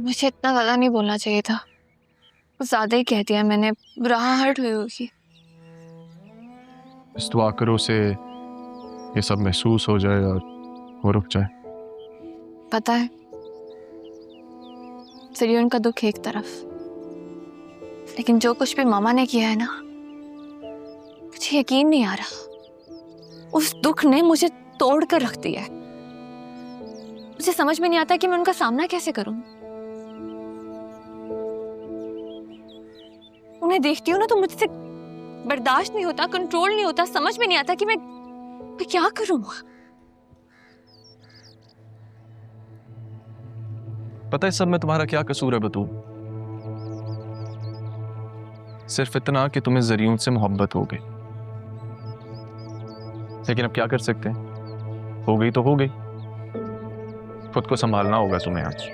मुझे इतना ज़्यादा नहीं बोलना चाहिए था, कुछ ज़्यादा ही कह दिया मैंने। बुराहट हुई होगी। बस दुआ करो उसे ये सब महसूस हो जाए और वो रुक जाए। पता है, सरियन का दुख एक तरफ, लेकिन जो कुछ भी मामा ने किया है ना, मुझे यकीन नहीं आ रहा। उस दुख ने मुझे तोड़ कर रख दिया है। मुझे समझ में नहीं आता कि मैं उनका सामना कैसे करूं। उन्हें देखती हूँ ना तो मुझसे बर्दाश्त नहीं होता, कंट्रोल नहीं होता, समझ में नहीं आता कि मैं क्या करूं। पता है सब में तुम्हारा क्या कसूर है बतू? सिर्फ इतना कि तुम्हें ज़रियून से मोहब्बत हो गई, लेकिन अब क्या कर सकते हैं, हो गई तो हो गई। खुद को संभालना होगा तुम्हें आज।